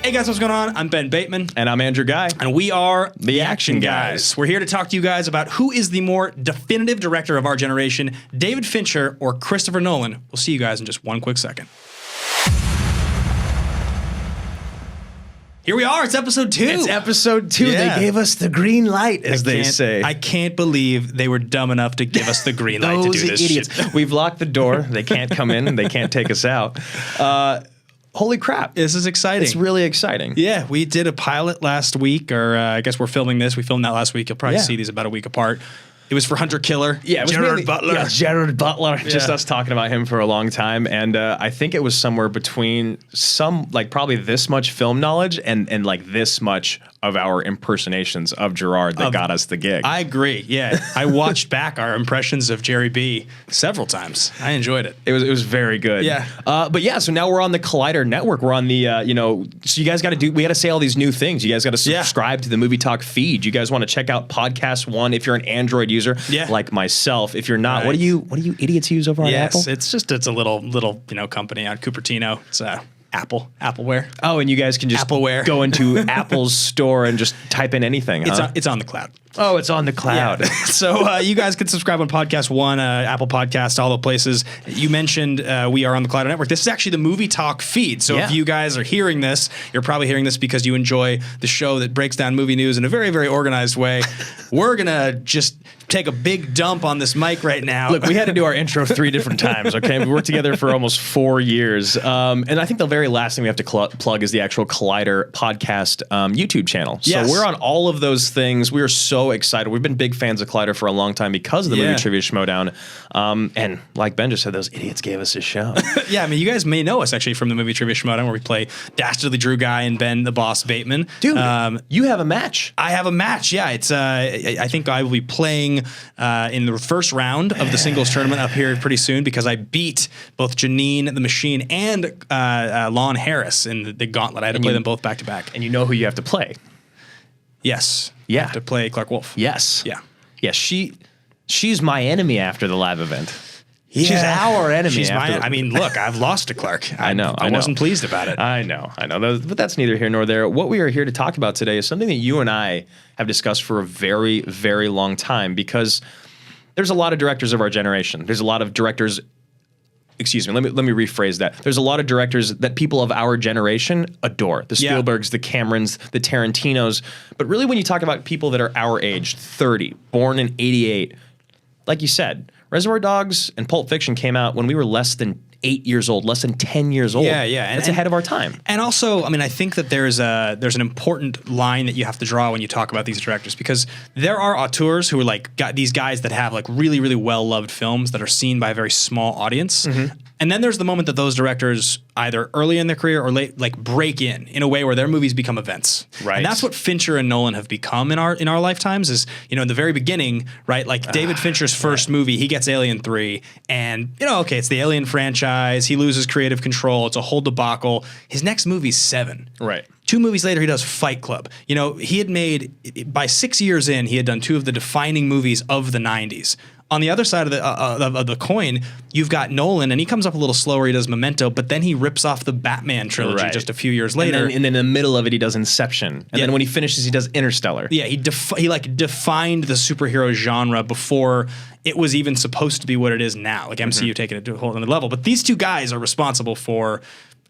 Hey guys, what's going on? I'm Ben Bateman. And I'm Andrew Ghai. And we are the Action Guys. We're here to talk to you guys about who is the more definitive director of our generation, David Fincher or Christopher Nolan. We'll see you guys in just one quick second. Here we are. It's episode 2. It's episode 2. Yeah. They gave us the green light, as they say. I can't believe they were dumb enough to give us the green light to do this idiots. shit. We've locked the door. They can't come in. They can't take us out. Holy crap. This is exciting. It's really exciting. Yeah, we did a pilot last week, or I guess we're filming this. We filmed that last week. You'll probably see these about a week apart. It was for Hunter Killer. Yeah, it was Gerard Butler. Yeah, Gerard Butler. Just us talking about him for a long time. And I think it was somewhere between probably this much film knowledge and like this much of our impersonations of Gerard that got us the gig. I agree. Yeah. I watched back our impressions of Jerry B several times. I enjoyed it. It was very good. Yeah. So now we're on the Collider Network. We're on the, so you guys got to we got to say all these new things. You guys got to subscribe to the Movie Talk feed. You guys want to check out Podcast One if you're an Android user, like myself. If you're not, what do you idiots use over on Apple? It's a little company on Cupertino. It's Appleware. Oh, and you guys can just go into Apple's store and just type in anything. It's on the cloud. Oh, it's on the cloud. Yeah. So you guys can subscribe on Podcast One, Apple Podcasts, all the places. You mentioned we are on the Collider Network. This is actually the Movie Talk feed. So if you guys are hearing this, you're probably hearing this because you enjoy the show that breaks down movie news in a very, very organized way. We're going to just take a big dump on this mic right now. Look, we had to do our intro 3 different times, okay? We worked together for almost 4 years. And I think the very last thing we have to plug is the actual Collider podcast YouTube channel. So we're on all of those things. We are so excited. We've been big fans of Collider for a long time because of the Movie Trivia Schmodown. And like Ben just said, those idiots gave us a show. Yeah, I mean, you guys may know us actually from the Movie Trivia Schmodown where we play Dastardly Drew Guy and Ben the Boss Bateman. Dude, you have a match. I have a match, yeah. It's I think I will be playing in the first round of the singles tournament up here pretty soon because I beat both Janine the Machine and Lon Harris in the gauntlet. I had to play them both back to back. And you know who you have to play. Yes. Yeah. I have to play Clark Wolf. Yes. Yeah. Yeah, she's my enemy after the live event. Yeah. She's our enemy. I mean, look, I've lost to Clark. I know. I wasn't pleased about it. I know. But that's neither here nor there. What we are here to talk about today is something that you and I have discussed for a very, very long time because there's a lot of directors of our generation. There's a lot of directors. Excuse me. Let me rephrase that. There's a lot of directors that people of our generation adore. The Spielbergs, the Camerons, the Tarantinos. But really, when you talk about people that are our age, 30, born in 88, like you said, Reservoir Dogs and Pulp Fiction came out when we were less than 8 years old, less than 10 years old. Yeah, yeah. And it's ahead of our time. And also, I mean, I think that there's an important line that you have to draw when you talk about these directors because there are auteurs who are like got these guys that have like really, really well-loved films that are seen by a very small audience. Mm-hmm. And then there's the moment that those directors either early in their career or late, like break in a way where their movies become events. Right. And that's what Fincher and Nolan have become in our lifetimes is, in the very beginning, right? Like David Fincher's first movie, he gets Alien 3 and, okay, it's the Alien franchise. He loses creative control. It's a whole debacle. His next movie's 7. Right. 2 movies later, he does Fight Club. He had made, by 6 years in, he had done 2 of the defining movies of the 90s. On the other side of the coin, you've got Nolan, and he comes up a little slower. He does Memento, but then he rips off the Batman trilogy just a few years later. And then in the middle of it, he does Inception. And then when he finishes, he does Interstellar. Yeah, he defined the superhero genre before it was even supposed to be what it is now. Like MCU taking it to a whole other level. But these 2 guys are responsible for,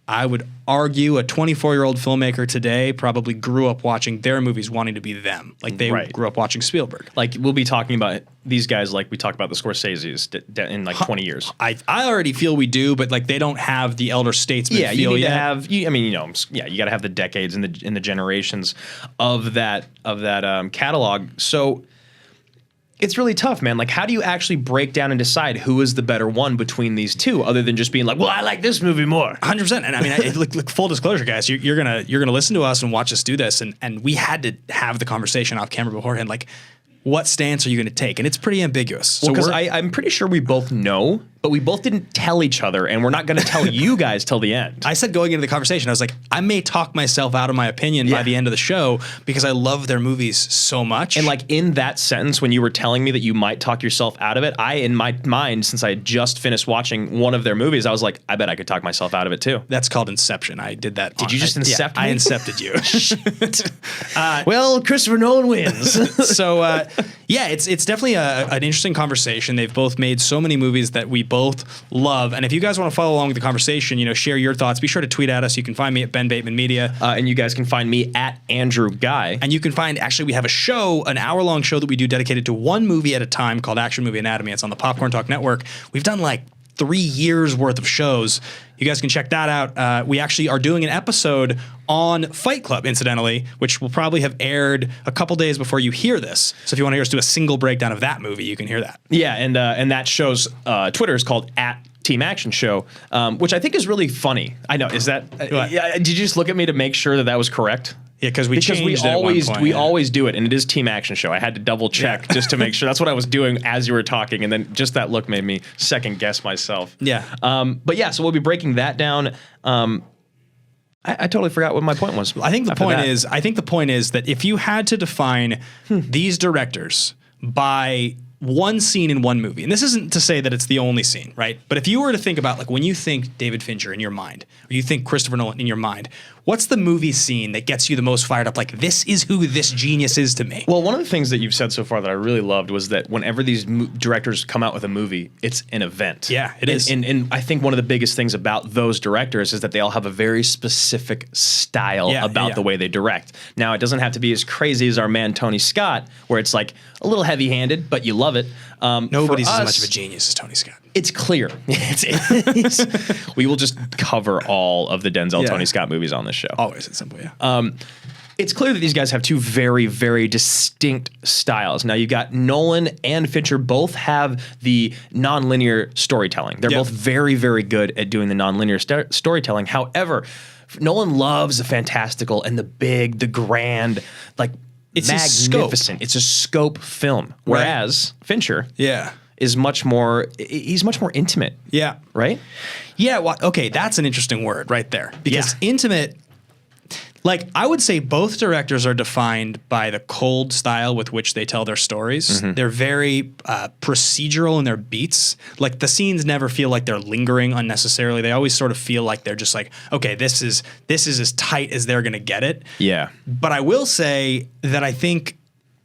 I would argue, a 24-year-old filmmaker today probably grew up watching their movies wanting to be them. Like they grew up watching Spielberg. Like we'll be talking about these guys like we talk about the Scorseses in like 20 years. I already feel we do, but like they don't have the elder statesman feel you need yet. to have. You got to have the decades and the generations of that catalog. So it's really tough, man. Like, how do you actually break down and decide who is the better one between these 2, other than just being like, well, I like this movie more? 100%. And I mean, look, full disclosure, guys, you're gonna listen to us and watch us do this, and we had to have the conversation off camera beforehand, like, what stance are you going to take? And it's pretty ambiguous. Well, because I'm pretty sure we both know but we both didn't tell each other, and we're not going to tell you guys till the end. I said going into the conversation, I was like, I may talk myself out of my opinion by the end of the show because I love their movies so much. And like in that sentence, when you were telling me that you might talk yourself out of it, I, in my mind, since I had just finished watching one of their movies, I was like, I bet I could talk myself out of it too. That's called Inception. I did that. Did you just incept me? I incepted you. Well, Christopher Nolan wins. So, yeah, it's definitely an interesting conversation. They've both made so many movies that we both love. And if you guys want to follow along with the conversation, share your thoughts, be sure to tweet at us. You can find me at Ben Bateman Media. And you guys can find me at Andrew Ghai. And you can find, actually, we have a show, an hour-long show that we do dedicated to one movie at a time called Action Movie Anatomy. It's on the Popcorn Talk Network. We've done like 3 years worth of shows. You guys can check that out. We actually are doing an episode on Fight Club, incidentally, which will probably have aired a couple days before you hear this. So if you want to hear us do a single breakdown of that movie, you can hear that. Yeah, and that show's Twitter is called @Team Action Show, which I think is really funny. I know. Is that? Did you just look at me to make sure that that was correct? Yeah, because we always do it, and it is Team Action Show. I had to double check just to make sure. That's what I was doing as you were talking, and then just that look made me second guess myself. Yeah. But yeah, so we'll be breaking that down. I totally forgot what my point was. I think the point is that if you had to define these directors by one scene in one movie, and this isn't to say that it's the only scene, right? But if you were to think about, like, when you think David Fincher in your mind, or you think Christopher Nolan in your mind, what's the movie scene that gets you the most fired up? Like, this is who this genius is to me. Well, one of the things that you've said so far that I really loved was that whenever these directors come out with a movie, it's an event. Yeah, it is. And I think one of the biggest things about those directors is that they all have a very specific style about the way they direct. Now, it doesn't have to be as crazy as our man Tony Scott, where it's like a little heavy-handed, but you love it. Nobody's as much of a genius as Tony Scott. It's clear. We will just cover all of the Denzel Tony Scott movies on this show. Always, it's simple, yeah. It's clear that these guys have two very, very distinct styles. Now, you got Nolan and Fincher both have the nonlinear storytelling. They're both very, very good at doing the nonlinear storytelling. However, Nolan loves the fantastical and the big, the grand, like, it's magnificent. It's a scope film. Whereas Fincher is much more, he's much more intimate. Yeah. Right? Yeah, well, okay, that's an interesting word right there. Because intimate, like, I would say both directors are defined by the cold style with which they tell their stories. They're very procedural in their beats. Like, the scenes never feel like they're lingering unnecessarily. They always sort of feel like they're just like, okay, this is as tight as they're going to get it. Yeah. But I will say that I think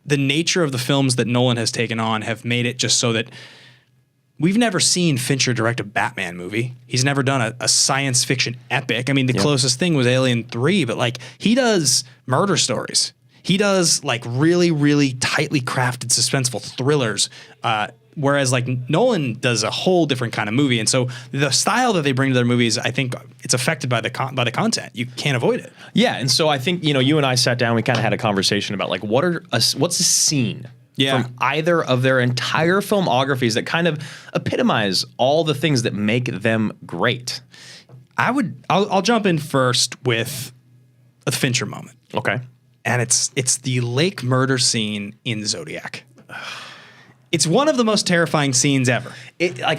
the nature of the films that Nolan has taken on have made it just so that we've never seen Fincher direct a Batman movie. He's never done a science fiction epic. I mean, the closest thing was Alien 3, but like, he does murder stories. He does like really, really tightly crafted suspenseful thrillers. Whereas like Nolan does a whole different kind of movie. And so the style that they bring to their movies, I think it's affected by the content. You can't avoid it. Yeah. And so I think, you and I sat down, we kind of had a conversation about like, what's a scene from either of their entire filmographies that kind of epitomize all the things that make them great. I'll jump in first with a Fincher moment. Okay. And it's the lake murder scene in Zodiac. It's one of the most terrifying scenes ever. I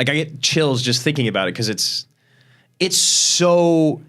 get chills just thinking about it because it's so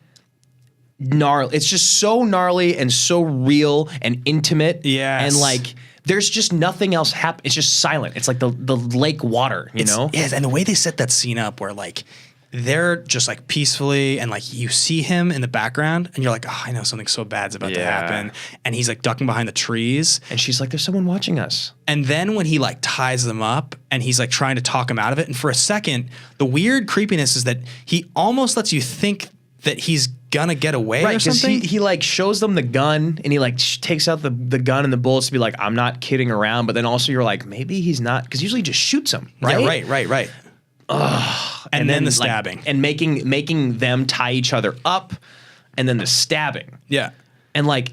gnarly. It's just so gnarly and so real and intimate. Yes. And like, there's just nothing else happening. It's just silent. It's like the lake water, you know? Yes, and the way they set that scene up where like they're just like peacefully and like you see him in the background and you're like, oh, I know something so bad's about to happen. And he's like ducking behind the trees. And she's like, there's someone watching us. And then when he like ties them up and he's like trying to talk him out of it. And for a second, the weird creepiness is that he almost lets you think that he's gonna get away or something. He like shows them the gun and he like takes out the gun and the bullets to be like, I'm not kidding around. But then also you're like, maybe he's not, because usually he just shoots him, right? Yeah, right. And then the stabbing. Like, and making them tie each other up and then the stabbing. Yeah. And like,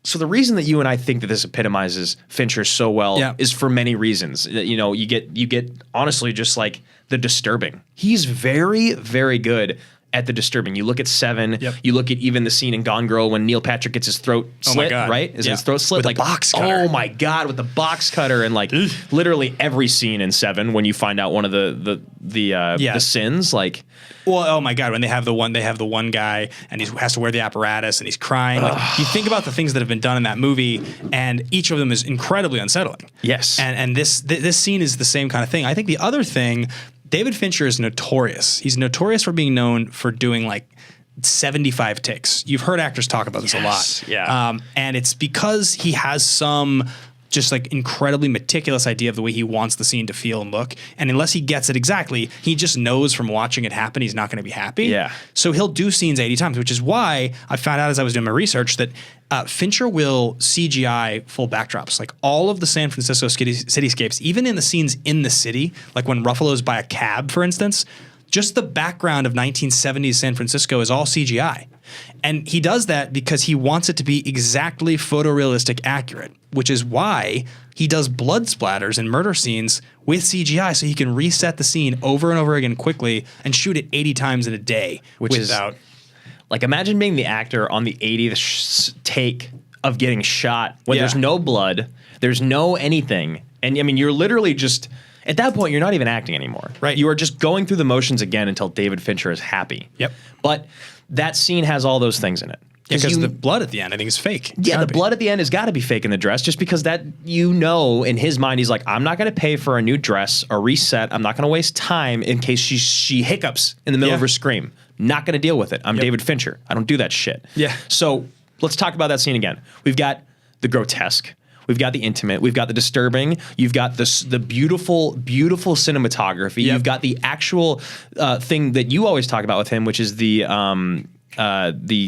so the reason that you and I think that this epitomizes Fincher so well is for many reasons. You get honestly just like the disturbing. He's very, very good at the disturbing. You look at Seven. Yep. You look at even the scene in Gone Girl when Neil Patrick gets his throat slit. God. Right? Is Yeah. his throat slit With a like box cutter. Oh my God, with the box cutter and like literally every scene in Seven when you find out one of the sins like. Well, oh my God, when they have the one guy and he has to wear the apparatus and he's crying. Like, you think about the things that have been done in that movie, and each of them is incredibly unsettling. Yes. And this scene is the same kind of thing. I think the other thing, David Fincher is notorious. He's notorious for being known for doing like 75 takes. You've heard actors talk about this a lot. Yeah. And it's because he has some just like incredibly meticulous idea of the way he wants the scene to feel and look. And unless he gets it exactly, he just knows from watching it happen he's not going to be happy. Yeah. So he'll do scenes 80 times, which is why I found out as I was doing my research that Fincher will CGI full backdrops. Like all of the San Francisco cityscapes, even in the scenes in the city, like when Ruffalo's by a cab, for instance, just the background of 1970s San Francisco is all CGI. And he does that because he wants it to be exactly photorealistic accurate, which is why he does blood splatters and murder scenes with CGI so he can reset the scene over and over again quickly and shoot it 80 times in a day without. Like, imagine being the actor on the 80th take of getting shot when there's no blood, there's no anything. And I mean, you're literally just, at that point, you're not even acting anymore. Right. You are just going through the motions again until David Fincher is happy. Yep. But that scene has all those things in it. Because the blood at the end, I think, is fake. The blood at the end has got to be fake in the dress, just because that, in his mind, he's like, I'm not going to pay for a new dress or reset. I'm not going to waste time in case she hiccups in the middle of her scream. Not going to deal with it. I'm David Fincher. I don't do that shit. Yeah. So let's talk about that scene again. We've got the grotesque. We've got the intimate. We've got the disturbing. You've got the beautiful, beautiful cinematography. You've got the actual thing that you always talk about with him, which is the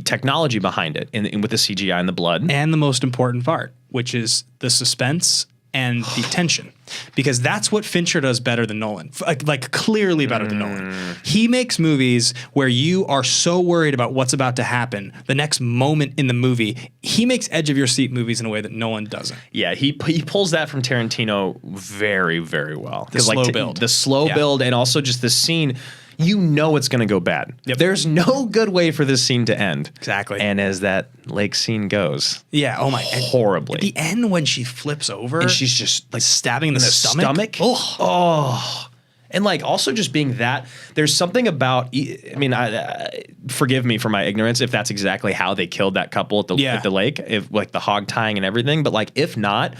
technology behind it, with the CGI and the blood, and the most important part, which is the suspense and the tension, because that's what Fincher does better than Nolan, like clearly better than Nolan. He makes movies where you are so worried about what's about to happen the next moment in the movie. He makes edge of your seat movies in a way that Nolan doesn't. Yeah, he pulls that from Tarantino very, very well. The slow build. The slow build, and also just the scene. You know it's going to go bad. Yep. There's no good way for this scene to end. Exactly. And as that lake scene goes, horribly. At the end when she flips over and she's just like stabbing in the stomach. Oh. And like also just being that, there's something about, I mean, forgive me for my ignorance if that's exactly how they killed that couple at the lake, if like the hog tying and everything. But like, if not,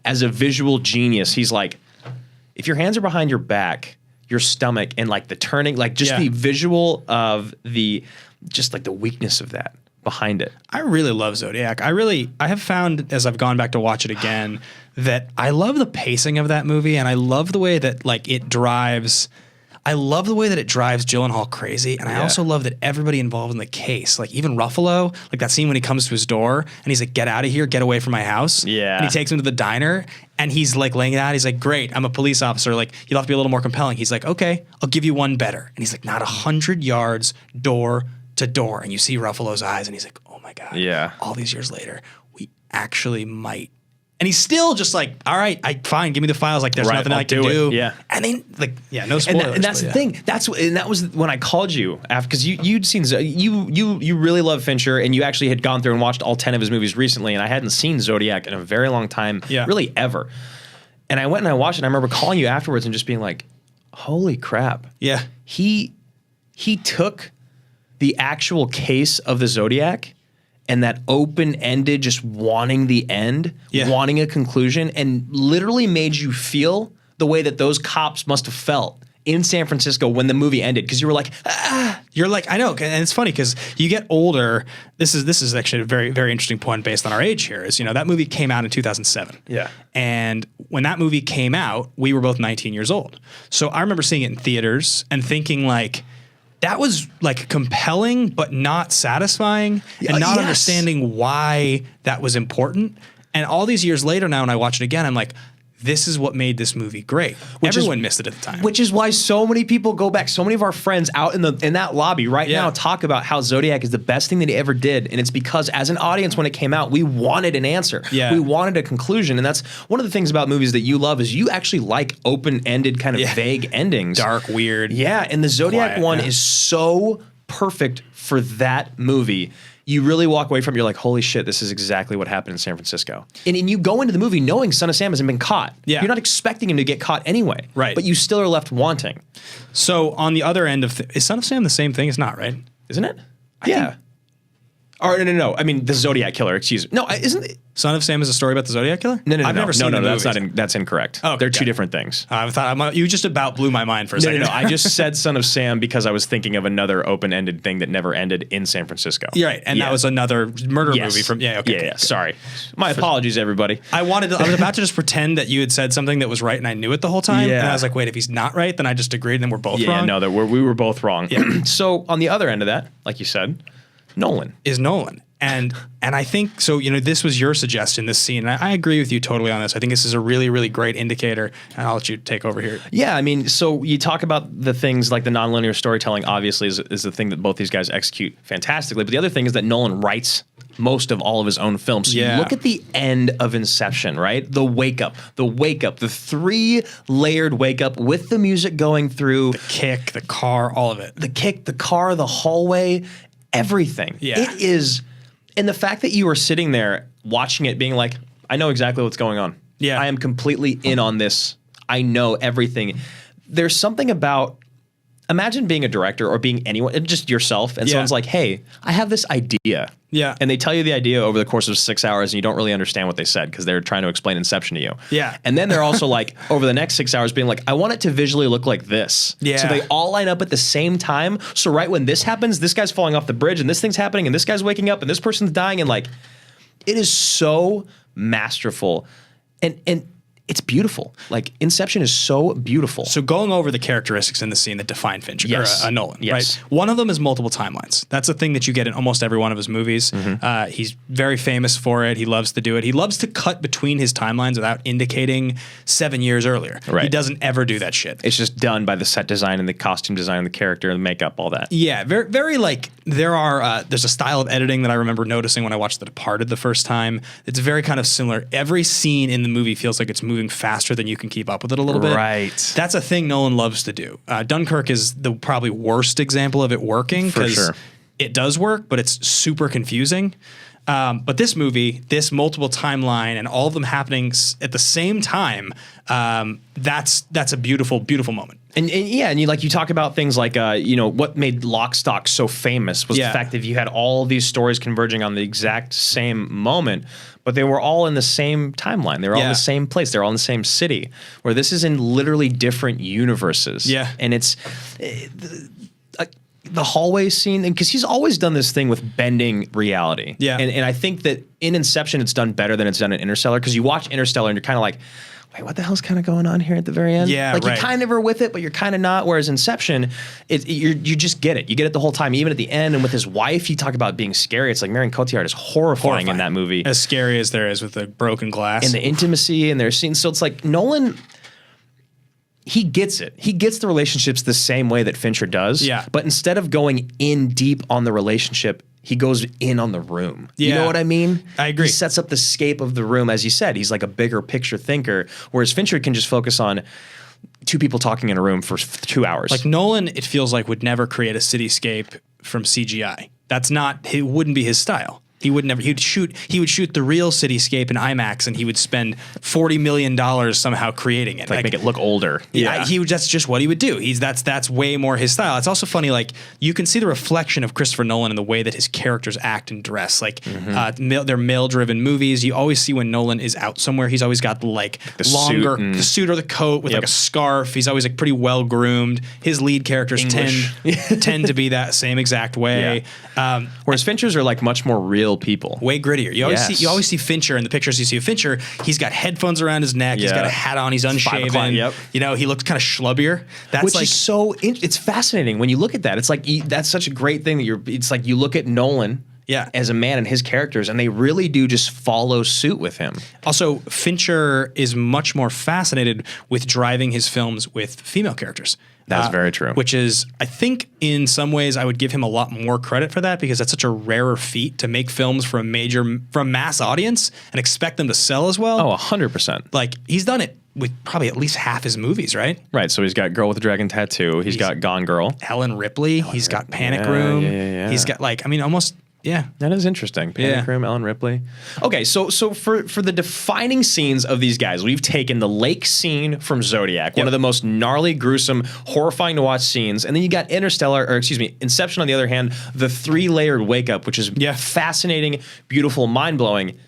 as a visual genius, he's like, if your hands are behind your back, your stomach, and like the turning, like just the visual of just like the weakness of that behind it. I really love Zodiac. I have found as I've gone back to watch it again that I love the pacing of that movie, and I love the way that it drives Gyllenhaal crazy, and I also love that everybody involved in the case, like even Ruffalo, like that scene when he comes to his door and he's like, "Get out of here, get away from my house." Yeah. And he takes him to the diner and he's like laying it out. He's like, "Great, I'm a police officer. Like, you'll have to be a little more compelling." He's like, "Okay, I'll give you one better." And he's like, "Not 100 yards door to door." And you see Ruffalo's eyes and he's like, "Oh my God. Yeah. All these years later, we actually might." And he's still just like, "All right, fine, give me the files. Like, there's nothing I can do." Yeah. And then, no spoilers. And that's the thing. And that was when I called you after, because you'd seen, you really love Fincher, and you actually had gone through and watched all 10 of his movies recently, and I hadn't seen Zodiac in a very long time, really ever. And I went and I watched it, and I remember calling you afterwards and just being like, "Holy crap!" Yeah. He took the actual case of the Zodiac and that open-ended, just wanting the end, wanting a conclusion, and literally made you feel the way that those cops must have felt in San Francisco when the movie ended, because you were like, ah. You're like, I know, and it's funny because you get older. This is actually a very, very interesting point based on our age here. Is that movie came out in 2007. Yeah. And when that movie came out, we were both 19 years old. So I remember seeing it in theaters and thinking like, that was like compelling, but not satisfying, and not understanding why that was important. And all these years later now, when I watch it again, I'm like, this is what made this movie great. Everyone missed it at the time. Which is why so many people go back. So many of our friends out in that lobby right now talk about how Zodiac is the best thing that he ever did. And it's because as an audience, when it came out, we wanted an answer. Yeah. We wanted a conclusion. And that's one of the things about movies that you love is you actually like open-ended kind of vague endings. Dark, weird. Yeah. And the Zodiac one is so perfect for that movie. You really walk away from it, you're like, holy shit, this is exactly what happened in San Francisco. And you go into the movie knowing Son of Sam hasn't been caught. Yeah. You're not expecting him to get caught anyway. Right. But you still are left wanting. So on the other end of is Son of Sam the same thing? It's not, right? Isn't it? Yeah. Or no. I mean, the Zodiac Killer, excuse me. No, isn't it? Son of Sam is a story about the Zodiac Killer? No. I've never seen the that's movies. that's incorrect. Oh, they're two different things. I thought you just about blew my mind for a second. No. I just said Son of Sam because I was thinking of another open-ended thing that never ended in San Francisco. You're right, and that was another murder movie from. Yeah, okay. Yeah. Sorry, my apologies, everybody. I was about to just pretend that you had said something that was right, and I knew it the whole time. Yeah. And I was like, wait, if he's not right, then I just agreed, and then we're both wrong. Yeah, no, we were both wrong. Yeah. So on the other end of that, like you said, Nolan is Nolan. And I think, so, this was your suggestion, this scene. And I agree with you totally on this. I think this is a really, really great indicator. And I'll let you take over here. Yeah, I mean, so you talk about the things like the nonlinear storytelling, obviously, is the thing that both these guys execute fantastically. But the other thing is that Nolan writes most of all of his own films. So you look at the end of Inception, right? The wake up, the 3-layered wake up with the music going through. The kick, the car, all of it. The kick, the car, the hallway, everything. Yeah. It is... And the fact that you were sitting there watching it being like, I know exactly what's going on. Yeah. I am completely in on this. I know everything. There's something about, imagine being a director or being anyone, just yourself, and someone's like, hey, I have this idea. Yeah. And they tell you the idea over the course of 6 hours and you don't really understand what they said because they're trying to explain Inception to you. Yeah. And then they're also like, over the next 6 hours being like, I want it to visually look like this. Yeah. So they all line up at the same time. So right when this happens, this guy's falling off the bridge and this thing's happening and this guy's waking up and this person's dying and like, it is so masterful. And it's beautiful. Like Inception is so beautiful. So going over the characteristics in the scene that define Fincher, or Nolan, yes. right? One of them is multiple timelines. That's a thing that you get in almost every one of his movies. He's very famous for it. He loves to do it. He loves to cut between his timelines without indicating 7 years earlier. Right. He doesn't ever do that shit. It's just done by the set design and the costume design and the character and the makeup, all that. Yeah, very, very like there's a style of editing that I remember noticing when I watched The Departed the first time. It's very kind of similar. Every scene in the movie feels like it's moving faster than you can keep up with it a little bit. Right. That's a thing Nolan loves to do. Dunkirk is the probably worst example of it working because it does work, but it's super confusing. But this movie, this multiple timeline and all of them happening at the same time, that's a beautiful, beautiful moment. And you talk about things like what made Lock, Stock so famous was the fact that you had all these stories converging on the exact same moment, but they were all in the same timeline. They were all in the same place. They're all in the same city. Where this is in literally different universes. Yeah, and it's the hallway scene, because he's always done this thing with bending reality. Yeah, and I think that in Inception it's done better than it's done in Interstellar, because you watch Interstellar and you're kind of like, wait, what the hell's kind of going on here at the very end? Yeah, like you kind of are with it, but you're kind of not. Whereas Inception, you just get it. You get it the whole time. Even at the end, and with his wife, you talk about being scary. It's like Marion Cotillard is horrifying in that movie. As scary as there is with the broken glass. And the intimacy and their scenes. So it's like Nolan, he gets it. He gets the relationships the same way that Fincher does. Yeah. But instead of going in deep on the relationship, he goes in on the room. Yeah. You know what I mean? I agree. He sets up the scape of the room. As you said, he's like a bigger picture thinker, whereas Fincher can just focus on two people talking in a room for 2 hours. Like Nolan, it feels like would never create a cityscape from CGI. It wouldn't be his style. He would shoot the real cityscape in IMAX, and he would spend $40 million somehow creating it. Like make it look older. Yeah, that's just what he would do. That's way more his style. It's also funny, like you can see the reflection of Christopher Nolan in the way that his characters act and dress. Like they're male-driven movies. You always see when Nolan is out somewhere, he's always got the suit or the coat with like a scarf. He's always like pretty well groomed. His lead characters tend to be that same exact way. Yeah. Whereas Fincher's are like much more real people, way grittier. You always see Fincher in the pictures. You see of Fincher, he's got headphones around his neck. He's got a hat on. He's unshaven. He looks kind of schlubbier. Which is it's fascinating when you look at that. It's like that's such a great thing that it's like you look at Nolan Yeah. as a man and his characters, and they really do just follow suit with him. Also, Fincher is much more fascinated with driving his films with female characters. That's very true. Which is, I think, in some ways, I would give him a lot more credit for that because that's such a rarer feat to make films for a mass audience and expect them to sell as well. Oh, 100%. Like, he's done it with probably at least half his movies, right? Right. So he's got Girl with the Dragon Tattoo. He's got Gone Girl. Ellen Ripley. He's got Panic Room. Yeah. He's got, like, I mean, almost... Yeah, that is interesting. Panic Room, Ellen Ripley. Okay, so for the defining scenes of these guys, we've taken the lake scene from Zodiac, one of the most gnarly, gruesome, horrifying to watch scenes, and then you got Inception on the other hand, the 3-layered wake up, which is fascinating, beautiful, mind blowing.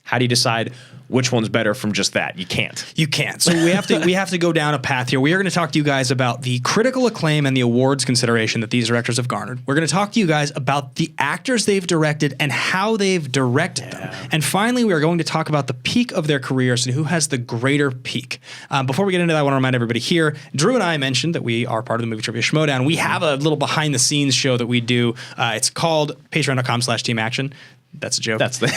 How do you decide which one's better from just that? You can't. You can't. So we have to go down a path here. We are going to talk to you guys about the critical acclaim and the awards consideration that these directors have garnered. We're going to talk to you guys about the actors they've directed and how they've directed them. And finally, we are going to talk about the peak of their careers and who has the greater peak. Before we get into that, I want to remind everybody here, Drew and I mentioned that we are part of the Movie Trivia Schmodown. We have a little behind the scenes show that we do. It's called patreon.com/teamaction. That's a joke. That's the.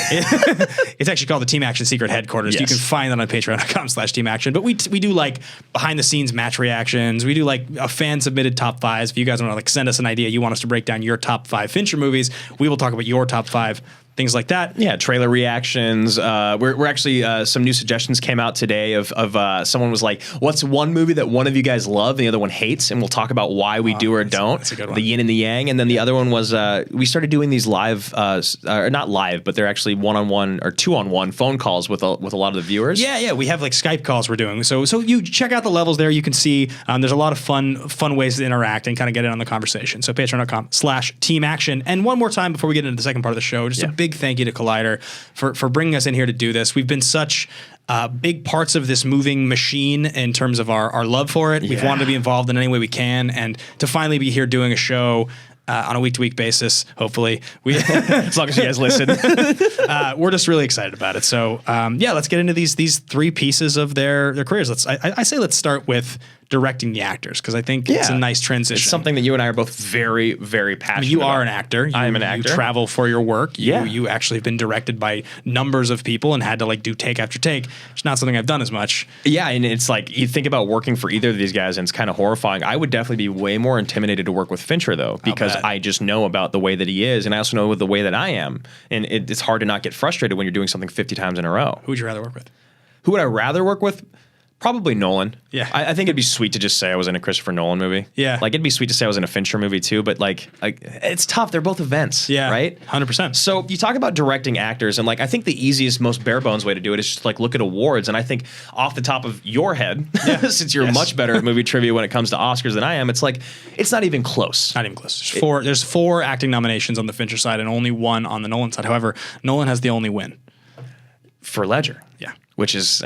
It's actually called the Team Action Secret Headquarters. Yes. You can find that on patreon.com/teamaction. But we do like behind the scenes match reactions. We do like a fan submitted top 5s. If you guys want to like send us an idea, you want us to break down your top 5 Fincher movies, we will talk about your top 5. Things like that. Yeah, trailer reactions. We're actually some new suggestions came out today of someone was like, "What's one movie that one of you guys love and the other one hates?" And we'll talk about why we do or don't. That's a good one. The yin and the yang. And then the other one was we started doing these live, or not live, but they're actually 1-on-1 or 2-on-1 phone calls with a lot of the viewers. Yeah. We have like Skype calls we're doing. So you check out the levels there. You can see there's a lot of fun ways to interact and kind of get in on the conversation. So patreon.com/teamaction. And one more time before we get into the second part of the show, just a big thank you to Collider for bringing us in here to do this. We've been such big parts of this moving machine in terms of our love for it. We've wanted to be involved in any way we can, and to finally be here doing a show on a week-to-week basis, hopefully. As long as you guys listen. We're just really excited about it. So, let's get into these 3 pieces of their careers. I say let's start with directing the actors, because I think it's a nice transition. It's something that you and I are both very, very passionate you about. are an actor. I am an actor. You travel for your work. Yeah. You actually have been directed by numbers of people and had to like do take after take. It's not something I've done as much. Yeah, and it's like you think about working for either of these guys, and it's kind of horrifying. I would definitely be way more intimidated to work with Fincher, though, because I just know about the way that he is, and I also know the way that I am. And it's hard to not get frustrated when you're doing something 50 times in a row. Who would you rather work with? Who would I rather work with? Probably Nolan. Yeah. I think it'd be sweet to just say I was in a Christopher Nolan movie. Yeah. Like, it'd be sweet to say I was in a Fincher movie, too, but, like it's tough. They're both events. Yeah. Right? 100%. So you talk about directing actors, and, like, I think the easiest, most bare-bones way to do it is just, like, look at awards. And I think off the top of your head, since you're much better at movie trivia when it comes to Oscars than I am, it's like, it's not even close. Not even close. There's 4 acting nominations on the Fincher side and only 1 on the Nolan side. However, Nolan has the only win. For Ledger. Yeah. Which is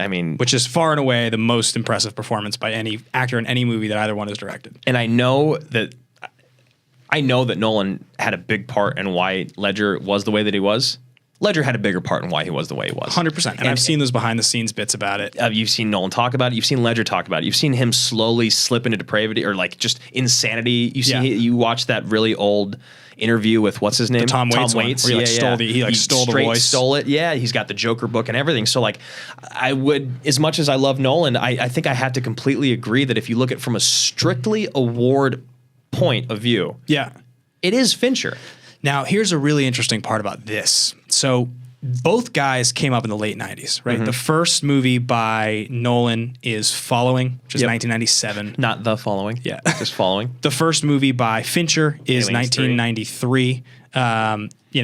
far and away the most impressive performance by any actor in any movie that either one has directed. And I know that Nolan had a big part in why Ledger was the way that he was. Ledger had a bigger part in why he was the way he was. 100%. And I've seen those behind the scenes bits about it. You've seen Nolan talk about it. You've seen Ledger talk about it. You've seen him slowly slip into depravity or like just insanity. You watch that really old interview with what's his name? Tom Waits. Where he stole the voice. Stole it. Yeah, he's got the Joker book and everything. So like, I would, as much as I love Nolan, I think I have to completely agree that if you look at it from a strictly award point of view, it is Fincher. Now, here's a really interesting part about this. So both guys came up in the late 90s, right? Mm-hmm. The first movie by Nolan is Following, which is 1997. Not The Following. Yeah. Just Following. The first movie by Fincher is Aliens 1993.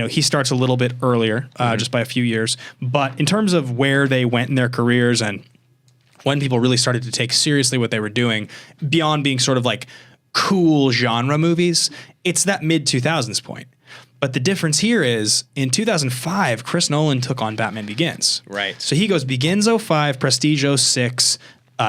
He starts a little bit earlier, just by a few years. But in terms of where they went in their careers and when people really started to take seriously what they were doing, beyond being sort of like cool genre movies, it's that mid-2000s point. But the difference here is, in 2005, Chris Nolan took on Batman Begins. Right. So he goes Begins 05, Prestige 06,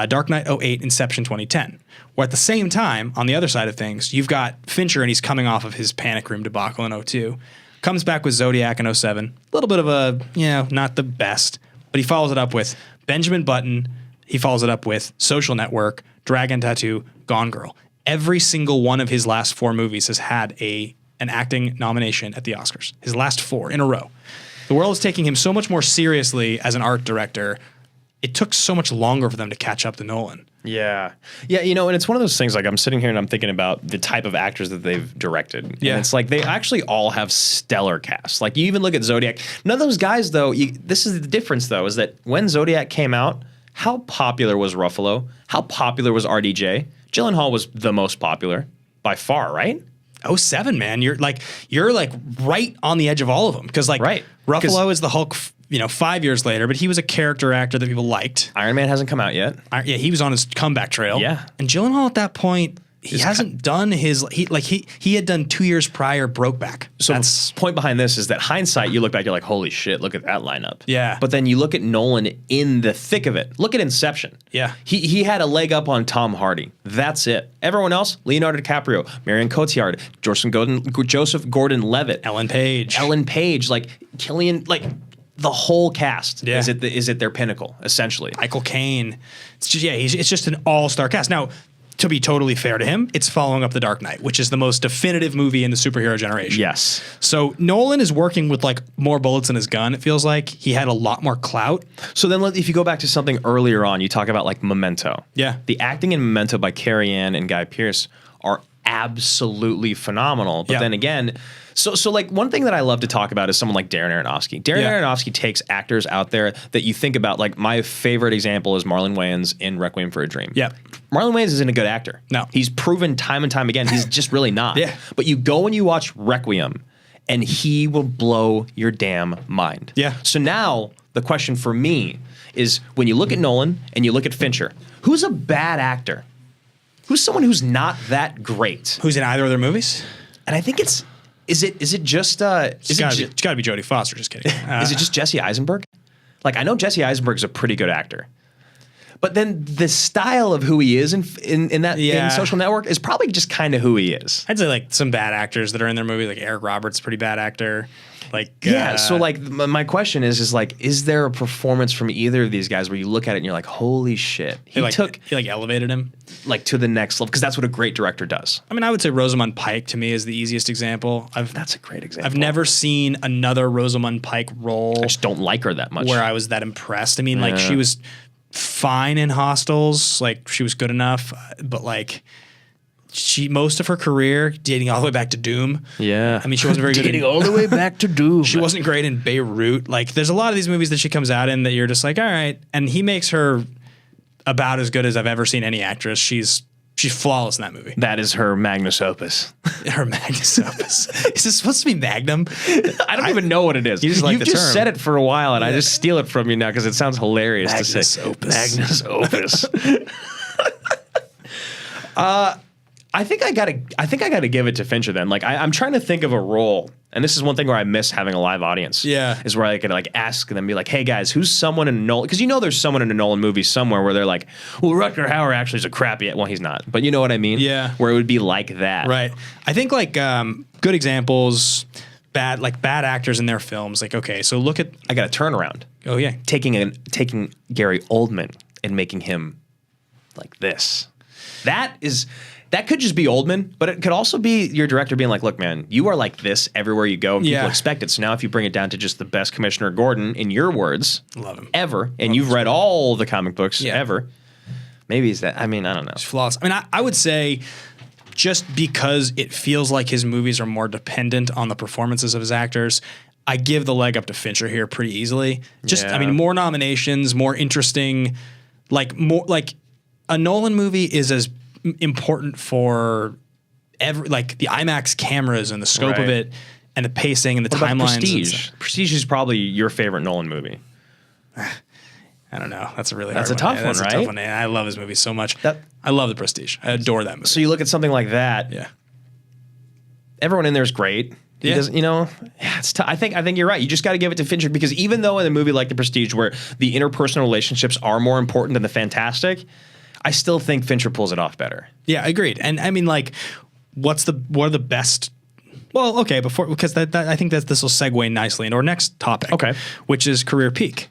Dark Knight 08, Inception 2010. Where at the same time, on the other side of things, you've got Fincher, and he's coming off of his Panic Room debacle in 02. Comes back with Zodiac in 07. A little bit of a, not the best. But he follows it up with Benjamin Button. He follows it up with Social Network, Dragon Tattoo, Gone Girl. Every single one of his last 4 movies has had a an acting nomination at the Oscars. His last 4 in a row. The world is taking him so much more seriously as an art director. It took so much longer for them to catch up to Nolan. Yeah. Yeah, you know, and it's one of those things, like I'm sitting here and I'm thinking about the type of actors that they've directed. Yeah. And it's like they actually all have stellar casts. Like you even look at Zodiac. None of those guys, though, this is the difference, though, is that when Zodiac came out, how popular was Ruffalo? How popular was RDJ? Gyllenhaal was the most popular by far, right? 07, man. You're like right on the edge of all of them. Because like Ruffalo is the Hulk 5 years later, but he was a character actor that people liked. Iron Man hasn't come out yet. Yeah, he was on his comeback trail. Yeah. And Gyllenhaal at that point, he hasn't done his he had done 2 years prior Brokeback. So the point behind this is that hindsight, you look back, you're like, holy shit, look at that lineup. Yeah. But then you look at Nolan in the thick of it. Look at Inception. Yeah. He had a leg up on Tom Hardy. That's it. Everyone else, Leonardo DiCaprio, Marion Cotillard, Joseph Gordon-Levitt, Ellen Page, like Killian, like the whole cast Yeah. is at their pinnacle, essentially. Michael Caine. It's just it's just an all-star cast. Now, to be totally fair to him, it's following up The Dark Knight, which is the most definitive movie in the superhero generation. Yes. So Nolan is working with like more bullets in his gun. It feels like he had a lot more clout. So then if you go back to something earlier on, you talk about like Memento. Yeah. The acting in Memento by Carrie Ann and Guy Pearce are absolutely phenomenal. But then again, so like one thing that I love to talk about is someone like Darren Aronofsky. Darren Aronofsky takes actors out there that you think about. Like my favorite example is Marlon Wayans in Requiem for a Dream. Yeah. Marlon Wayans isn't a good actor. No. He's proven time and time again he's just really not. Yeah. But you go and you watch Requiem and he will blow your damn mind. Yeah. So now the question for me is when you look at Nolan and you look at Fincher, who's a bad actor? Who's someone who's not that great? Who's in either of their movies? And I think is it just It's got to be Jodie Foster. Just kidding. is it just Jesse Eisenberg? Like I know Jesse Eisenberg's a pretty good actor, but then the style of who he is in Social Network is probably just kind of who he is. I'd say like some bad actors that are in their movie, like Eric Roberts, pretty bad actor. Like So like my question is like, is there a performance from either of these guys where you look at it and you're like, holy shit, he elevated him like to the next level, because that's what a great director does. I mean, I would say Rosamund Pike to me is the easiest example. That's a great example. I've never seen another Rosamund Pike role. I just don't like her that much. Where I was that impressed. I mean, like she was fine in Hostels, like she was good enough, but like most of her career dating all the way back to Doom. Yeah. I mean, she wasn't very good. Dating all the way back to Doom. She wasn't great in Beirut. Like, there's a lot of these movies that she comes out in that you're just like, all right. And he makes her about as good as I've ever seen any actress. She's flawless in that movie. That is her magnus opus. Her magnus opus. Is this supposed to be Magnum? I don't even know what it is. You've just said it for a while, and I just steal it from you now because it sounds hilarious to say. Magnus opus. I think I gotta give it to Fincher then. Like I'm trying to think of a role, and this is one thing where I miss having a live audience. Yeah, is where I could like ask them, be like, "Hey guys, who's someone in a Nolan?" Because there's someone in a Nolan movie somewhere where they're like, "Well, Rutger Hauer actually is a crappy." Well, he's not, but you know what I mean. Yeah, where it would be like that. Right. I think like good examples, bad actors in their films. Like okay, so look at I got a turnaround. Oh yeah, taking Gary Oldman and making him like this. That could just be Oldman, but it could also be your director being like, look, man, you are like this everywhere you go, and people expect it. So now if you bring it down to just the best Commissioner Gordon, in your words, love him ever, and you've read all the comic books ever, maybe he's that. I mean, I don't know. It's flawless. I mean, I would say just because it feels like his movies are more dependent on the performances of his actors, I give the leg up to Fincher here pretty easily. I mean, more nominations, more interesting, more like a Nolan movie is as important for the IMAX cameras and the scope of it and the pacing and the timelines. Prestige? Prestige is probably your favorite Nolan movie. I don't know. That's a really hard one. That's a right? tough one. I love his movie so much. I love The Prestige. I adore that movie. So you look at something like that. Yeah. Everyone in there is great. He doesn't, it's tough. I think you're right. You just got to give it to Fincher, because even though in a movie like The Prestige, where the interpersonal relationships are more important than the fantastic, I still think Fincher pulls it off better. Yeah, agreed. And I mean, like, what are the best? Well, okay, because I think that this will segue nicely into our next topic. Okay, which is career peak.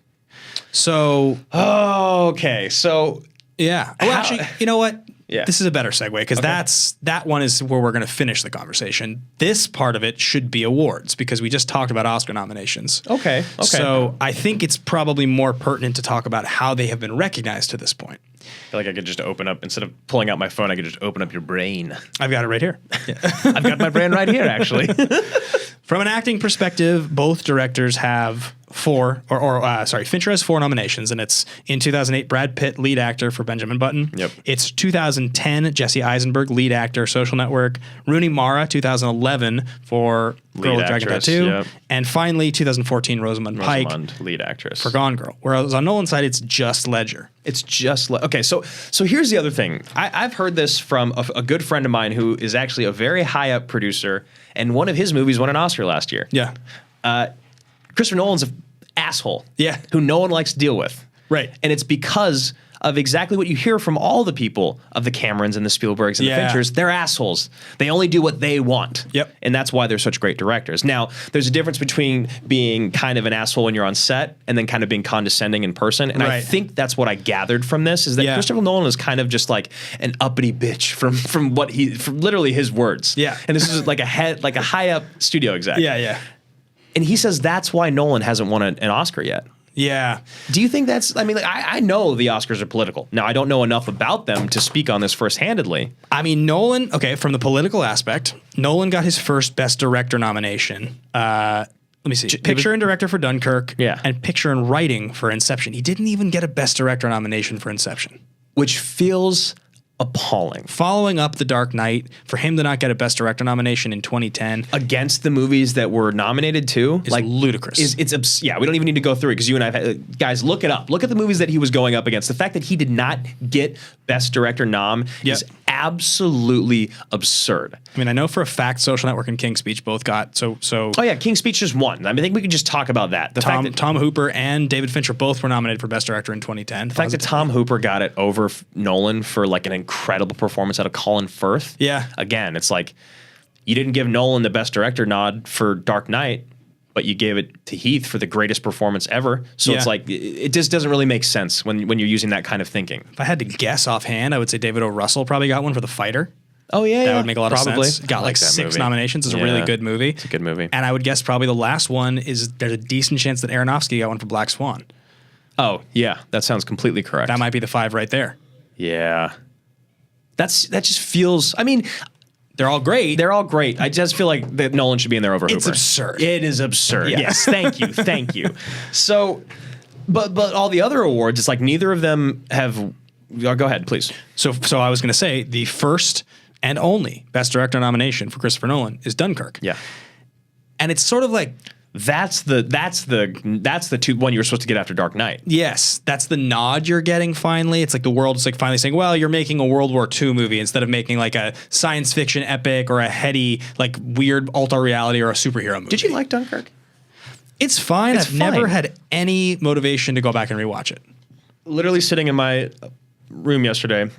So yeah. Well, actually, you know what? Yeah. This is a better segue because that one is where we're going to finish the conversation. This part of it should be awards because we just talked about Oscar nominations. Okay. So I think it's probably more pertinent to talk about how they have been recognized to this point. I feel like I could just open up, instead of pulling out my phone, I could just open up your brain. I've got it right here. I've got my brain right here, actually. From an acting perspective, both directors have Fincher has 4 nominations, and it's in 2008, Brad Pitt, lead actor for Benjamin Button. Yep. It's 2010, Jesse Eisenberg, lead actor, Social Network. Rooney Mara, 2011, for Girl with Dragon Tattoo. Yep. And finally, 2014, Rosamund Pike, lead actress. for Gone Girl. Whereas on Nolan's side, it's just Ledger. It's just okay. So here's the other thing. I've heard this from a good friend of mine who is actually a very high up producer, and one of his movies won an Oscar last year. Yeah. Christopher Nolan's an asshole. Yeah. Who no one likes to deal with. Right. And it's because of exactly what you hear from all the people of the Camerons and the Spielbergs and the Finchers. They're assholes. They only do what they want. Yep. And that's why they're such great directors. Now, there's a difference between being kind of an asshole when you're on set and then kind of being condescending in person. And I think that's what I gathered from this, is that Christopher Nolan is kind of just like an uppity bitch from literally his words. Yeah. And this is like a high up studio exec. Yeah. And he says that's why Nolan hasn't won an Oscar yet. Yeah. Do you think that's, I know the Oscars are political. Now, I don't know enough about them to speak on this first-handedly. I mean, Nolan, from the political aspect, Nolan got his first Best Director nomination. Let me see. Picture and Director for Dunkirk. Yeah. And Picture and Writing for Inception. He didn't even get a Best Director nomination for Inception. Which feels appalling. Following up The Dark Knight, for him to not get a Best Director nomination in 2010. Against the movies that were nominated too. Is ludicrous. It's we don't even need to go through it because you and I, guys, look it up. Look at the movies that he was going up against. The fact that he did not get Best Director nom is absolutely absurd. I mean, I know for a fact Social Network and King's Speech both got so. Oh yeah, King's Speech just won. I think we could just talk about that. The fact that Tom Hooper and David Fincher both were nominated for Best Director in 2010. The fact that Tom Hooper got it over Nolan for like an incredible performance out of Colin Firth. Yeah. Again, it's like you didn't give Nolan the Best Director nod for Dark Knight, but you gave it to Heath for the greatest performance ever. So it's like it just doesn't really make sense when you're using that kind of thinking. If I had to guess offhand, I would say David O. Russell probably got one for The Fighter. Oh yeah, that would make a lot of probably. sense. Got like 6 nominations. It's a really good movie. It's a good movie. And I would guess probably the last one is there's a decent chance that Aronofsky got one for Black Swan. Oh yeah, that sounds completely correct. That might be the 5 right there. Yeah, that just feels. I mean, they're all great. They're all great. I just feel like that Nolan should be in there over Hooper. It's absurd. It is absurd. Yeah. Yes, thank you. So, but all the other awards, it's like neither of them have. Go ahead, please. So I was going to say the first and only Best Director nomination for Christopher Nolan is Dunkirk. Yeah, and it's sort of like that's the one you were supposed to get after Dark Knight. Yes, that's the nod you're getting finally. It's like the world is like finally saying, well, you're making a World War II movie instead of making like a science fiction epic or a heady like weird alter reality or a superhero movie. Did you like Dunkirk? It's fine. It's I've fine. never had any motivation to go back and rewatch it. Literally sitting in my room yesterday,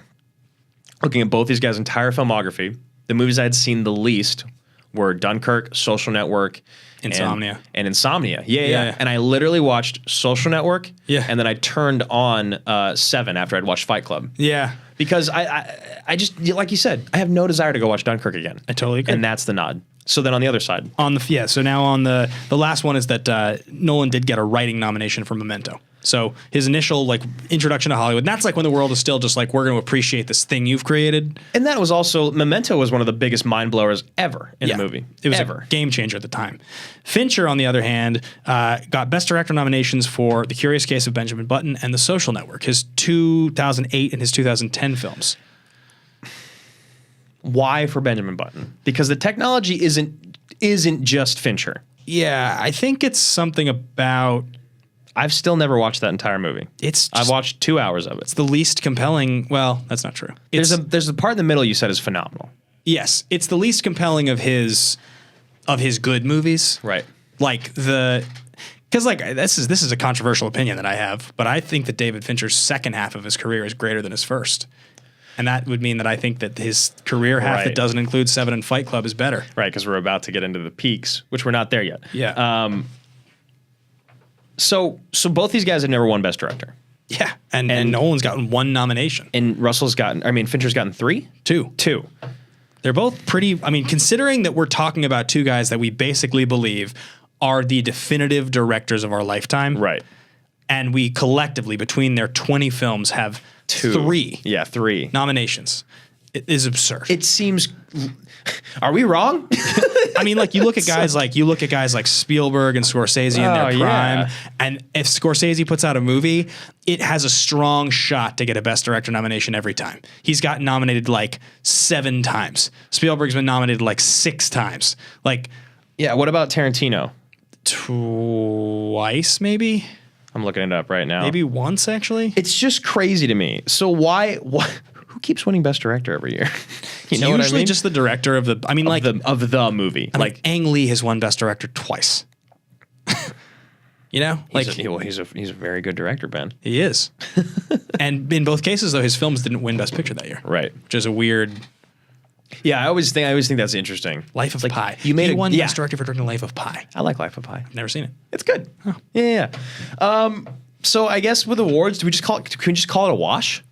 looking at both these guys' entire filmography, the movies I had seen the least were Dunkirk, Social Network, Insomnia. And Insomnia. Yeah. And I literally watched Social Network. Yeah. And then I turned on Seven after I'd watched Fight Club. Yeah. Because I just, like you said, I have no desire to go watch Dunkirk again. I totally agree. And that's the nod. So then on the other side. So now on the last one is that Nolan did get a writing nomination for Memento. So his initial like introduction to Hollywood, and that's like when the world is still just like, we're going to appreciate this thing you've created. And that was also, Memento was one of the biggest mind blowers ever in a movie. It was a game changer at the time. Fincher, on the other hand, got Best Director nominations for The Curious Case of Benjamin Button and The Social Network, his 2008 and his 2010 films. Why for Benjamin Button? Because the technology isn't just Fincher. Yeah, I think it's something about... I've still never watched that entire movie. I've watched 2 hours of it. It's the least compelling. Well, that's not true. There's a part in the middle you said is phenomenal. Yes, it's the least compelling of his good movies. Right. Like because like this is a controversial opinion that I have, but I think that David Fincher's second half of his career is greater than his first. And that would mean that I think that his career half that doesn't include Seven and Fight Club is better. Right, because we're about to get into the peaks, which we're not there yet. Yeah. So both these guys have never won Best Director. Yeah, and Nolan's gotten 1 nomination. And Fincher's gotten 3? 2. 2. They're both pretty. I mean, considering that we're talking about 2 guys that we basically believe are the definitive directors of our lifetime, Right. and we collectively, between their 20 films, have 3 nominations. It is absurd. It seems. Are we wrong? I mean, like you look at guys like Spielberg and Scorsese in their prime, and if Scorsese puts out a movie, it has a strong shot to get a Best Director nomination every time. He's gotten nominated like 7 times. Spielberg's been nominated like 6 times. Like, Yeah. What about Tarantino? Twice, maybe. I'm looking it up right now. Maybe once, actually. It's just crazy to me. So why? Who keeps winning Best Director every year? You know what I Usually mean? just the director of the. I mean, like of the movie. like Ang Lee has won Best Director twice. You know, like he's a very good director, Ben. he is. And in both cases, though, his films didn't win Best Picture that year, Right. which is a weird. Yeah, I always think that's interesting. Life of Pi. You made he it- won yeah. Best Director for directing Life of Pi. I like Life of Pi. Never seen it. It's good. Yeah. So I guess with awards, can we just call it a wash?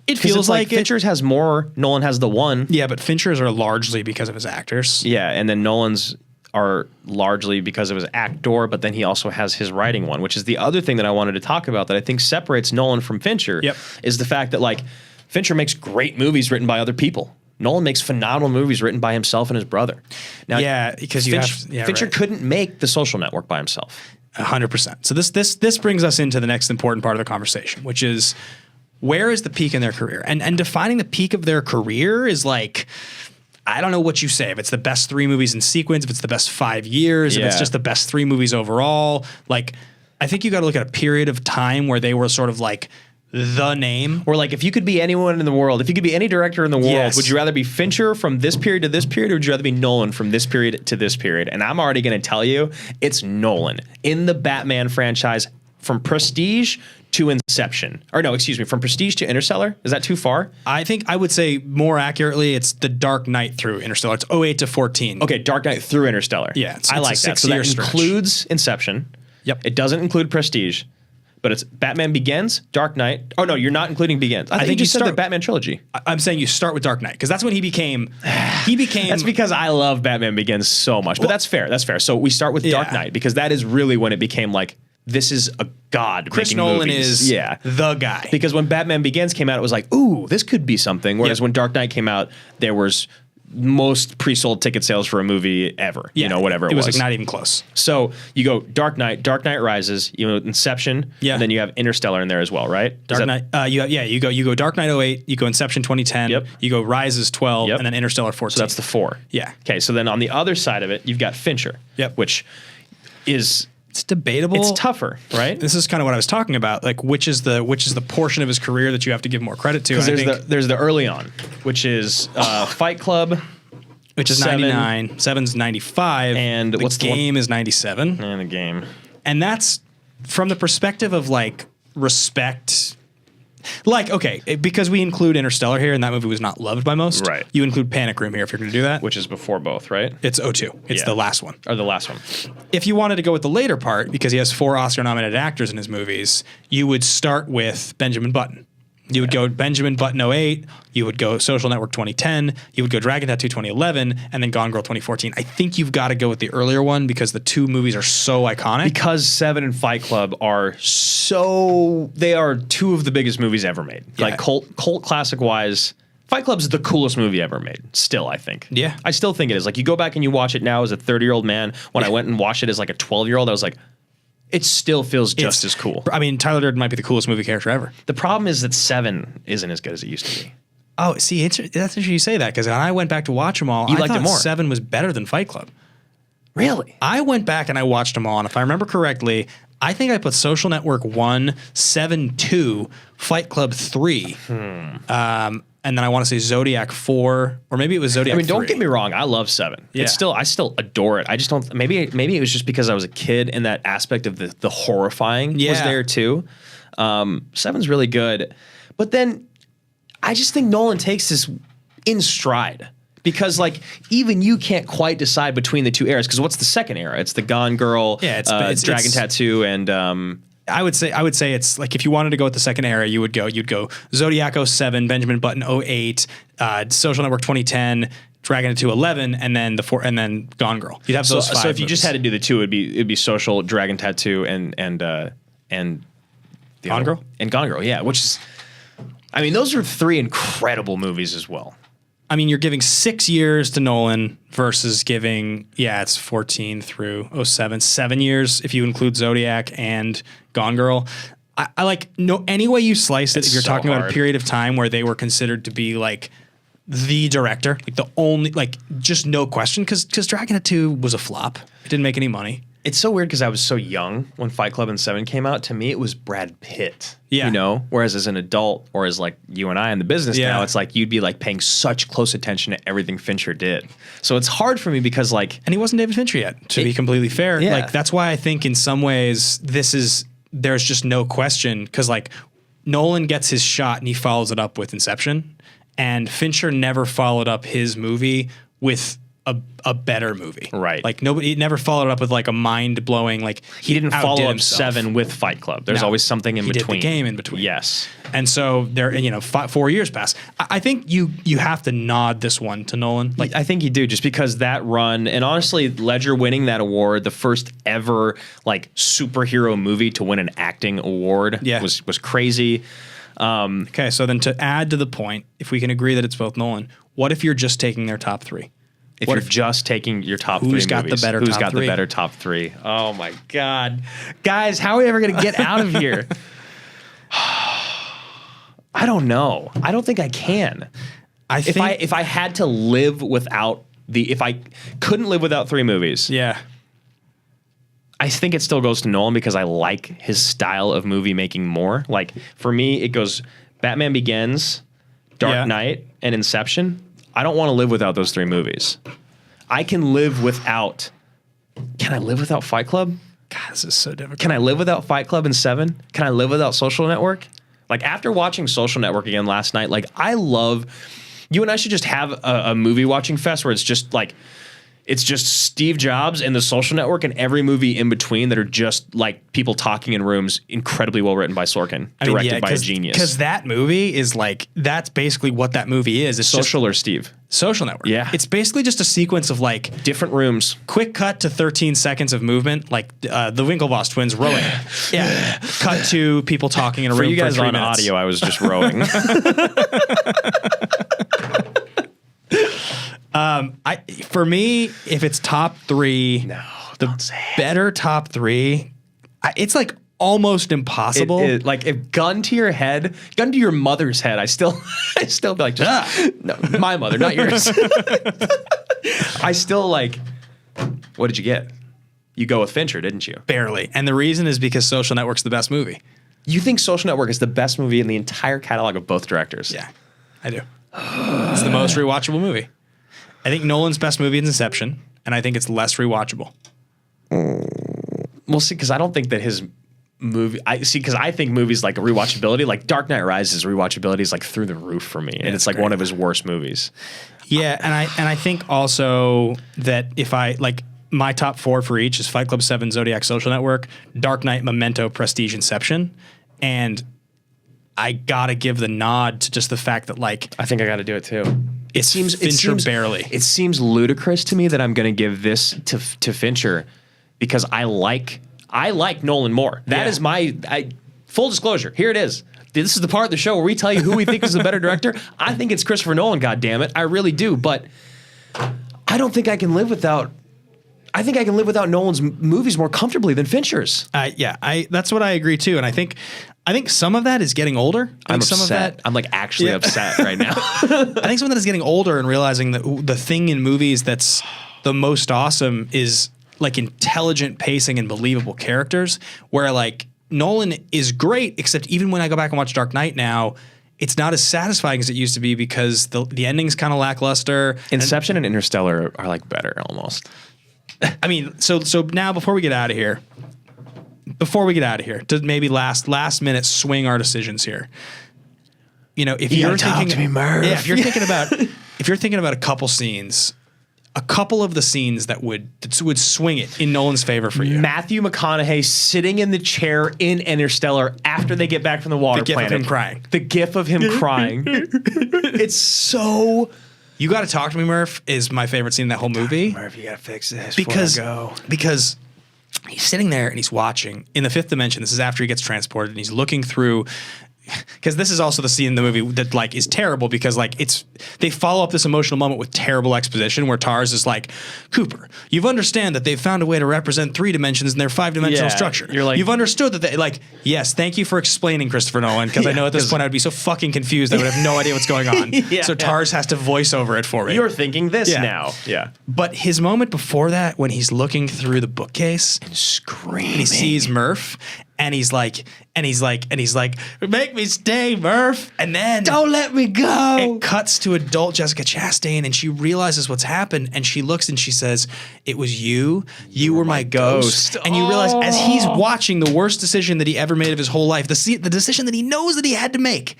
It 'Cause feels it's like it. Fincher's has more. Nolan has the 1. Yeah, but Fincher's are largely because of his actors. Yeah, and then Nolan's are largely because of his actor, but then he also has his writing one, which is the other thing that I wanted to talk about that I think separates Nolan from Fincher. Yep. Is the fact that like Fincher makes great movies written by other people. Nolan makes phenomenal movies written by himself and his brother. Now, Yeah, because Fincher couldn't make The Social Network by himself. 100%. So this brings us into the next important part of the conversation, which is where is the peak in their career? And defining the peak of their career is like, I don't know what you say. If it's the best 3 movies in sequence, if it's the best 5 years, if it's Yeah. just the best 3 movies overall, like I think you got to look at a period of time where they were sort of like the name. Or like if you could be anyone in the world, if you could be any director in the world, Yes. would you rather be Fincher from this period to this period, or would you rather be Nolan from this period to this period? And I'm already going to tell you, it's Nolan in the Batman franchise from Prestige to Inception. Or no, excuse me, from Prestige to Interstellar. Is that too far? I think I would say more accurately, it's The Dark Knight through Interstellar. It's 08 to 14. Okay, Dark Knight through Interstellar. Yeah, it's I a like that. So 6-year that stretch. includes Inception. Yep. It doesn't include Prestige. But it's Batman Begins, Dark Knight. Oh no, you're not including Begins. I think you just said the Batman trilogy. I'm saying you start with Dark Knight because that's when he became. He became. That's because I love Batman Begins so much. But that's fair. That's fair. So we start with Dark Yeah. Knight because that is really when it became like, this is a god Chris making Nolan movies. is Yeah. the guy. Because when Batman Begins came out, it was like, ooh, this could be something. Whereas Yep. when Dark Knight came out, there was most pre-sold ticket sales for a movie ever. Yeah, You know, whatever it was was. like not even close. So you go Dark Knight Rises, you know, Inception, Yeah. and then you have Interstellar in there as well, right? Dark Knight. You go Dark Knight 08. You go Inception 2010. Yep. You go Rises 12, Yep. and then Interstellar 14. So that's the 4. Yeah. Okay, so then on the other side of it, you've got Fincher. Yep. Which is It's debatable. it's tougher, right? This is kind of what I was talking about. Like, which is the portion of his career that you have to give more credit to? Because And I think, there's the early on, which is Fight Club, which is 7. 99, 7's 95, And the what's the one- game is 97, and a game. and that's from the perspective of like respect. Like, okay, because we include Interstellar here, and that movie was not loved by most. Right. You include Panic Room here if you're going to do that. Which is before both, right? It's 02. It's Yeah. the last one. Or the last one. If you wanted to go with the later part, because he has 4 Oscar-nominated actors in his movies, you would start with Benjamin Button. You would go Benjamin Button 08, you would go Social Network 2010, you would go Dragon Tattoo 2011, and then Gone Girl 2014. I think you've got to go with the earlier one because the 2 movies are so iconic. Because 7 and Fight Club are they are 2 of the biggest movies ever made. Yeah. Like cult classic wise, Fight Club's the coolest movie ever made. Still, I think. Yeah. I still think it is. Like you go back and you watch it now as a 30-year-old man. When I went and watched it as like a 12-year-old, I was like, it still feels just as cool. I mean, Tyler Durden might be the coolest movie character ever. The problem is that 7 isn't as good as it used to be. Oh, see, that's interesting you say that because when I went back to watch them all, I liked it thought more. 7 was better than Fight Club. Really? I went back and I watched them all, and if I remember correctly, I think I put Social Network 1, 7 2, Fight Club 3, and then I want to say Zodiac 4, or maybe it was Zodiac 3. Don't get me wrong. I love 7. Yeah. I still adore it. I just don't. Maybe it was just because I was a kid and that aspect of the horrifying was Yeah. there too. 7's really good, but then I just think Nolan takes this in stride. Because like even you can't quite decide between the 2 eras. Because what's the second era? It's the Gone Girl, Yeah, it's Dragon Tattoo, and I would say it's like if you wanted to go with the second era, you'd go Zodiac 07, Benjamin Button 08, Social Network 2010, Dragon Tattoo 11, and then Gone Girl. You'd have those five. So if you just had to do the two, it'd be Social, Dragon Tattoo, and Gone Girl? And Gone Girl, yeah. Which is, I mean, those are three incredible movies as well. I mean, you're giving 6 years to Nolan versus giving, it's 14 through 07, 7 years if you include Zodiac and Gone Girl. I like, any way you slice it, if you're talking about a period of time where they were considered to be like the director, like the only, like just no question, because Dragon Tattoo was a flop. It didn't make any money. It's so weird because I was so young when Fight Club and Seven came out. To me, it was Brad Pitt. Yeah. You know? Whereas as an adult, or as like you and I in the business now, it's like you'd be like paying such close attention to everything Fincher did. So it's hard for me because like... And he wasn't David Fincher yet, to be completely fair. Yeah. Like that's why I think in some ways there's just no question, because like Nolan gets his shot and he follows it up with Inception, and Fincher never followed up his movie with a better movie. Right. Like he never followed up with like a mind-blowing, like He didn't follow up himself. Seven with Fight Club. There's always something in between. He did the game in between. Yes. And so there, 4 years pass. I think you have to nod this one to Nolan. Like I think you do, just because that run, and honestly, Ledger winning that award, the first ever like superhero movie to win an acting award, was crazy. Okay, so then to add to the point, if we can agree that it's both Nolan, what if you're just taking their top three? If you're just taking your top three movies, the better top three? Oh my God. Guys, how are we ever going to get out of here? I don't know. I don't think I can. If I had to live without if I couldn't live without three movies. Yeah. I think it still goes to Nolan because I like his style of movie making more. Like for me, it goes Batman Begins, Dark Knight, and Inception. I don't want to live without those three movies. I can live without... Can I live without Fight Club? God, this is so difficult. Can I live without Fight Club and Seven? Can I live without Social Network? Like after watching Social Network again last night, like I love... You and I should just have a movie watching fest where it's just like... It's just Steve Jobs and the Social Network and every movie in between that are just like people talking in rooms, incredibly well written by Sorkin, directed by a genius. Because that movie is like, that's basically what that movie is. It's Social or Steve? Social Network. Yeah. It's basically just a sequence of like... different rooms. Quick cut to 13 seconds of movement, like the Winklevoss twins rowing. Yeah. Cut to people talking in a room for 3 minutes. For you guys on audio, I was just rowing. For me, if it's top three, the better top three, it's like almost impossible. Like if gun to your head, gun to your mother's head, I still be like, no, my mother, not yours. I still like, what did you get? You go with Fincher, didn't you? Barely. And the reason is because Social Network's the best movie. You think Social Network is the best movie in the entire catalog of both directors? Yeah, I do. It's the most rewatchable movie. I think Nolan's best movie is Inception, and I think it's less rewatchable. We'll see, because I don't think that his movie... because I think movies like rewatchability, like Dark Knight Rises rewatchability is like through the roof for me, and it's like one of his worst movies. Yeah, and I think also that if I... like my top four for each is Fight Club 7, Zodiac, Social Network, Dark Knight, Memento, Prestige, Inception, and I gotta give the nod to just the fact that like... I think I gotta do it too. It seems barely. It seems ludicrous to me that I'm going to give this to Fincher because I like Nolan more. That is my full disclosure. Here it is. This is the part of the show where we tell you who we think is the better director. I think it's Christopher Nolan. God damn it, I really do. But I don't think I can live without. I think I can live without Nolan's movies more comfortably than Fincher's. That's what I agree too, and I think some of that is getting older. I'm upset. I'm like actually upset right now. I think some of that is getting older and realizing that the thing in movies that's the most awesome is like intelligent pacing and believable characters, where like Nolan is great, except even when I go back and watch Dark Knight now, it's not as satisfying as it used to be because the ending's kind of lackluster. Inception and Interstellar are like better almost. I mean, so now before we get out of here, to maybe last minute swing our decisions here. You know, if you're thinking, to me, Murph. if you're thinking about a couple scenes a couple of the scenes that would swing it in Nolan's favor for you. Matthew McConaughey sitting in the chair in Interstellar after they get back from the water planet. The gif of him crying. The gif of him crying. It's so... You Gotta Talk to Me, Murph is my favorite scene in that whole movie. Murph, you gotta fix this because before I go. Because he's sitting there and he's watching in the fifth dimension. This is after he gets transported and he's looking through. Because this is also the scene in the movie that like is terrible because like they follow up this emotional moment with terrible exposition where Tars is like, Cooper, you've understand that they've found a way to represent 3 dimensions in their 5-dimensional structure. You're like, you've understood that they like, yes, thank you for explaining, Christopher Nolan, because I know at this point I would be so fucking confused I would have no idea what's going on. So Tars has to voice over it for me. You're thinking this now. Yeah. But his moment before that, when he's looking through the bookcase And screaming. and he sees Murph, and he's like, make me stay, Murph. And then Don't let me go. it cuts to adult Jessica Chastain, and she realizes what's happened, and she looks and she says, "It was you. You were my ghost." And you realize as he's watching the worst decision that he ever made of his whole life, the decision that he knows that he had to make.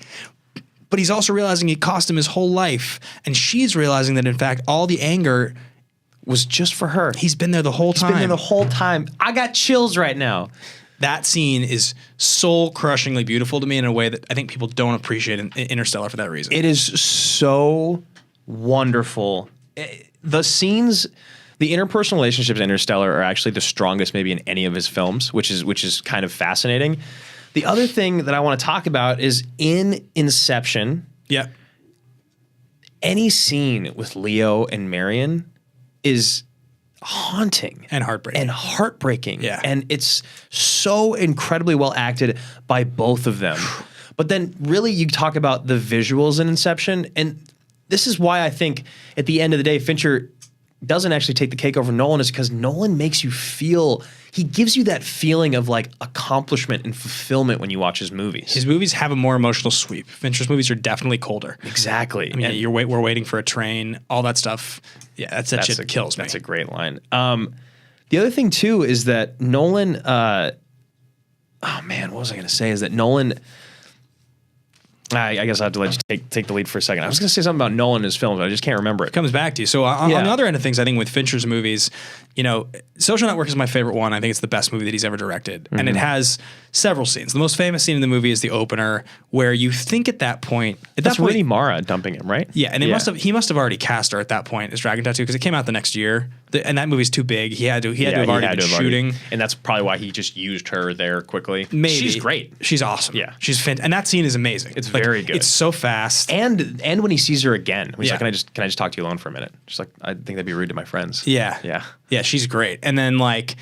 But he's also realizing it cost him his whole life. And she's realizing that, in fact, all the anger was just for her. He's been there the whole time. He's been there the whole time. I got chills right now. That scene is soul-crushingly beautiful to me in a way that I think people don't appreciate in Interstellar for that reason. It is so wonderful. The scenes, the interpersonal relationships in Interstellar are actually the strongest maybe in any of his films, which is kind of fascinating. The other thing that I want to talk about is in Inception. Yeah. Any scene with Leo and Marion is haunting and heartbreaking. Yeah. And it's so incredibly well acted by both of them. But then really you talk about the visuals in Inception, and this is why I think at the end of the day Fincher doesn't actually take the cake over Nolan, is because Nolan makes you feel, he gives you that feeling of like accomplishment and fulfillment when you watch his movies. His movies have a more emotional sweep. Fincher's movies are definitely colder. Exactly. I mean, we're waiting for a train, all that stuff. Yeah, that shit kills me. That's a great line. The other thing too is that Nolan, oh man, what was I going to say? Is that Nolan, I guess I have to let you take the lead for a second. I was going to say something about Nolan and his films, but I just can't remember it. Comes back to you. So on the other end of things, I think with Fincher's movies, you know, Social Network is my favorite one. I think it's the best movie that he's ever directed. And it has several scenes. The most famous scene in the movie is the opener, where you think at that point... That's Rooney Mara dumping him, right? Yeah, and he must have already cast her at that point as Dragon Tattoo, because it came out the next year. And that movie's too big. He had to have already been shooting. And that's probably why he just used her there quickly. Maybe. She's great. She's awesome. Yeah. She's and that scene is amazing. It's very good. It's so fast. And when he sees her again, he's like, can I just talk to you alone for a minute? She's like, I think that'd be rude to my friends. Yeah. Yeah. Yeah, she's great. And then like,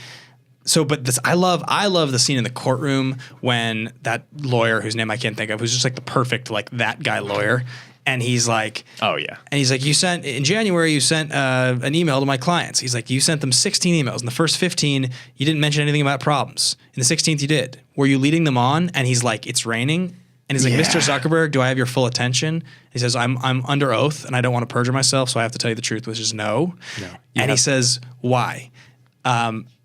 so, but this, I love the scene in the courtroom when that lawyer, whose name I can't think of, who's just like the perfect, like that guy lawyer. And he's like, oh yeah. And he's like, in January, you sent an email to my clients. He's like, you sent them 16 emails. In the first 15, you didn't mention anything about problems. In the 16th, you did. Were you leading them on? And he's like, it's raining. And he's like, Mr. Zuckerberg, do I have your full attention? He says, I'm under oath and I don't want to perjure myself, so I have to tell you the truth, which is no. And he says, why?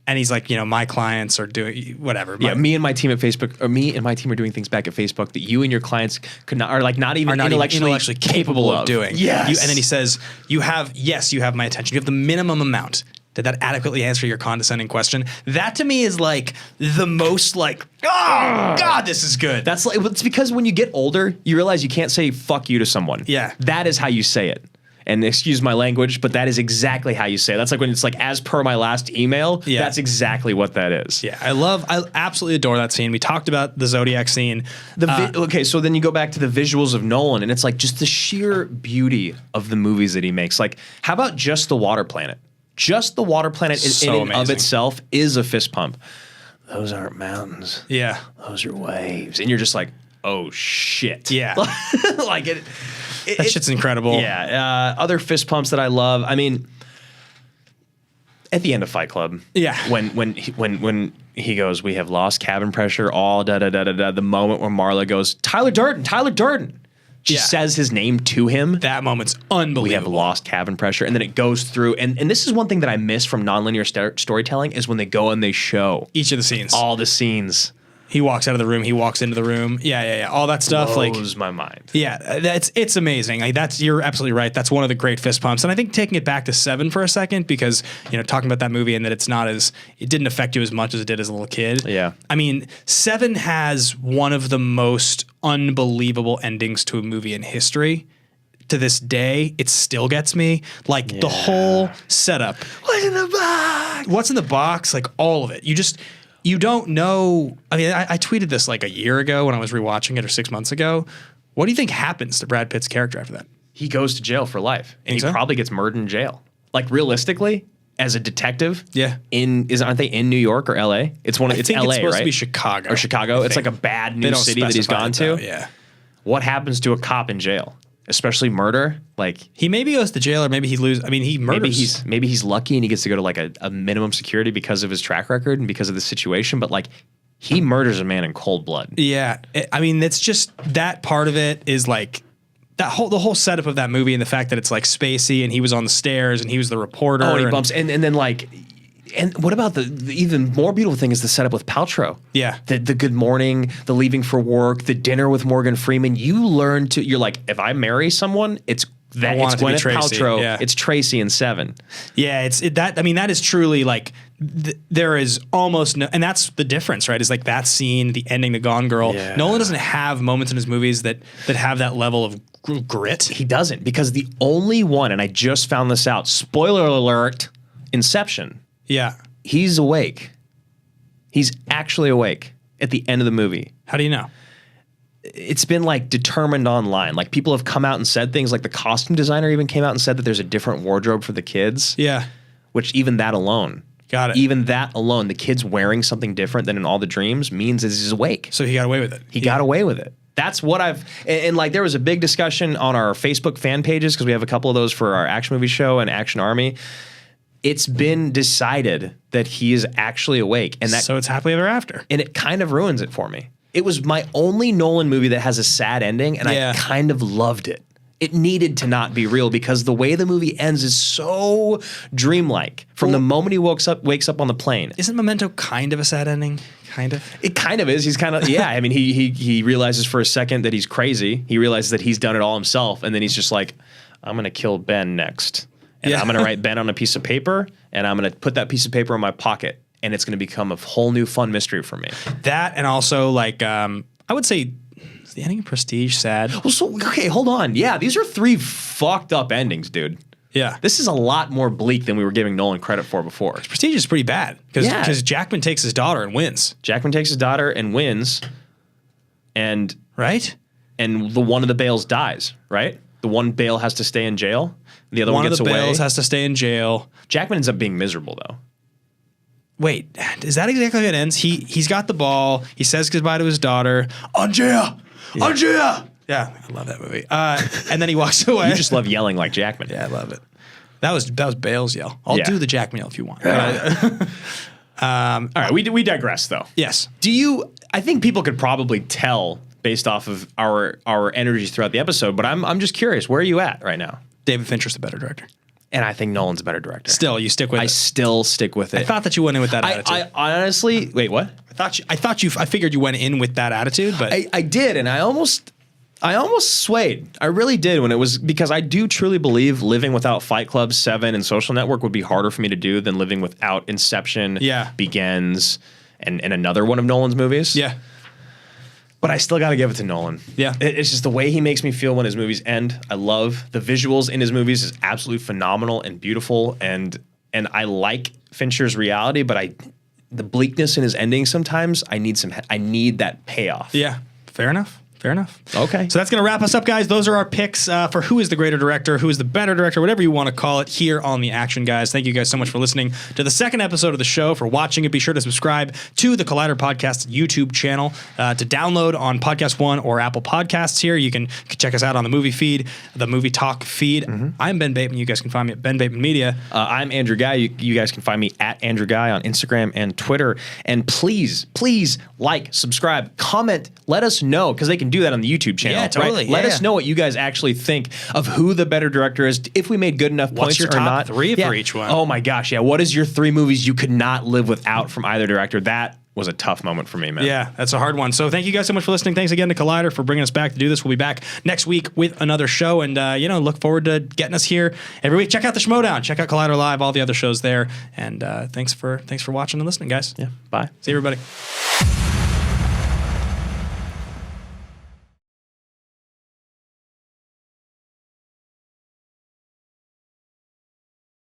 And he's like, you know, my clients are doing whatever. Yeah, me and my team at Facebook, or me and my team are doing things back at Facebook that you and your clients could not, are like not even intellectually capable of doing. Yes. And then he says, you have my attention. You have the minimum amount. Did that adequately answer your condescending question? That to me is like the most like, oh God, this is good. That's like, it's because when you get older, you realize you can't say fuck you to someone. Yeah. That is how you say it. And excuse my language, but that is exactly how you say it. That's like when it's like, as per my last email, that's exactly what that is. Yeah, I absolutely adore that scene. We talked about the Zodiac scene. Okay, so then you go back to the visuals of Nolan, and it's like just the sheer beauty of the movies that he makes. Like, how about just The Water Planet? Just The Water Planet in and of itself is a fist pump. Those aren't mountains. Yeah. Those are waves. And you're just like, oh shit. Yeah. Like it. That shit's incredible. Yeah. Other fist pumps that I love. I mean, at the end of Fight Club. Yeah. When he goes, we have lost cabin pressure, all da da da da da. The moment where Marla goes, Tyler Durden. She says his name to him. That moment's unbelievable. We have lost cabin pressure. And then it goes through. And this is one thing that I miss from nonlinear storytelling is when they go and they show each of the scenes. All the scenes. He walks out of the room. He walks into the room. Yeah. All that stuff. Blows my mind. Yeah, it's amazing. You're absolutely right. That's one of the great fist pumps. And I think taking it back to Seven for a second, because talking about that movie and that it didn't affect you as much as it did as a little kid. Yeah. I mean, Seven has one of the most unbelievable endings to a movie in history. To this day, it still gets me. The whole setup. What's in the box? What's in the box? All of it. You don't know. I mean, I tweeted this a year ago when I was rewatching it, or 6 months ago. What do you think happens to Brad Pitt's character after that? He goes to jail for life, and so? probably gets murdered in jail. Realistically, as a detective, Yeah. aren't they in New York or L.A.? It's LA, it's supposed right? to be Chicago Or Chicago. It's think. a bad They new don't city that he's specify gone it, to. though, yeah. What happens to a cop in jail, especially murder? He maybe goes to jail, or maybe he loses. I mean, he murders. Maybe he's lucky and he gets to go to a minimum security because of his track record and because of the situation. But he murders a man in cold blood. Yeah, I mean, it's just that part of it is the whole setup of that movie, and the fact that it's spacey, and he was on the stairs and he was the reporter. Oh, and he bumps, and then and what about the even more beautiful thing is the setup with Paltrow? Yeah. The good morning, the leaving for work, the dinner with Morgan Freeman. You learn you're if I marry someone, it's want it to be Gwyneth Tracy, Paltrow. yeah. It's Tracy in Seven. Yeah, that. I mean, that is truly there is almost no, and that's the difference, right? Is that scene, the ending, the Gone Girl. Yeah. Nolan doesn't have moments in his movies that have that level of grit. He doesn't, because the only one, and I just found this out. Spoiler alert: Inception. Yeah. He's awake. He's actually awake at the end of the movie. How do you know? It's been determined online. People have come out and said things. The costume designer even came out and said that there's a different wardrobe for the kids. Yeah. Which even that alone. Got it. Even that alone, the kid's wearing something different than in all the dreams means that he's awake. So he got away with it. He got away with it. That's what and there was a big discussion on our Facebook fan pages, because we have a couple of those for our action movie show and Action Army. It's been decided that he is actually awake, and So it's happily ever after. and it kind of ruins it for me. It was my only Nolan movie that has a sad ending, and Yeah. I kind of loved it. It needed to not be real, because the way the movie ends is so dreamlike. From the moment he wakes up on the plane. Isn't Memento kind of a sad ending? Kind of. It kind of is. He's kind of, yeah. I mean, he realizes for a second that he's crazy. He realizes that he's done it all himself, and then he's just I'm going to kill Ben next. And Yeah. I'm going to write Ben on a piece of paper, and I'm going to put that piece of paper in my pocket, and it's going to become a whole new fun mystery for me. That, and also I would say, is the ending of Prestige sad? Well, so, okay, hold on. Yeah, these are three fucked up endings, dude. Yeah. This is a lot more bleak than we were giving Nolan credit for before. Prestige is pretty bad because Yeah. Jackman takes his daughter and wins, Jackman takes his daughter and wins, and right? the one of the Bales dies, right? The one Bale has to stay in jail. The other one One of gets the away. Bales has to stay in jail. Jackman ends up being miserable, though. Wait, is that exactly how it ends? He's got the ball. He says goodbye to his daughter. Andrea! Andrea! Yeah, I love that movie. And then he walks away. You just love yelling like Jackman. Yeah, I love it. That was Bale's yell. I'll Yeah. do the Jackman yell if you want. All right, we digress, though. Yes. I think people could probably tell based off of our energies throughout the episode, but I'm just curious, where are you at right now? David Fincher's the better director. And I think Nolan's a better director. Still, you stick with I it. still stick with it. I thought that you went in with that attitude. I honestly, wait, what? I figured you went in with that attitude, but I did, and I almost swayed. I really did, when it was, because I do truly believe living without Fight Club, Seven, and Social Network would be harder for me to do than living without Inception, Yeah. Begins, and another one of Nolan's movies. yeah. But I still got to give it to Nolan. Yeah. It's just the way he makes me feel when his movies end. I love the visuals in his movies is absolutely phenomenal and beautiful, and I like Fincher's reality, but the bleakness in his ending sometimes I need that payoff. Yeah. Fair enough. Okay. So that's going to wrap us up, guys. Those are our picks for who is the greater director, who is the better director, whatever you want to call it, here on The Action Guys. Thank you guys so much for listening to the second episode of the show, for watching it. Be sure to subscribe to the Collider Podcast YouTube channel to download on Podcast One or Apple Podcasts here. You can check us out on the movie feed, the Movie Talk feed. I'm Ben Bateman. You guys can find me at Ben Bateman Media. I'm Andrew Ghai. You guys can find me at Andrew Ghai on Instagram and Twitter. And please like, subscribe, comment, let us know, because they can do that on the YouTube channel. Yeah, totally. Right? Let Yeah. us know what you guys actually think of who the better director is, if we made good enough What's points your or top not. three for each one? Oh my gosh, yeah. What is your 3 movies you could not live without from either director? That was a tough moment for me, man. Yeah, that's a hard one. So thank you guys so much for listening. Thanks again to Collider for bringing us back to do this. We'll be back next week with another show, and look forward to getting us here every week. Check out the Schmodown. Check out Collider Live, all the other shows there, and thanks for watching and listening, guys. Yeah, bye. See you, everybody.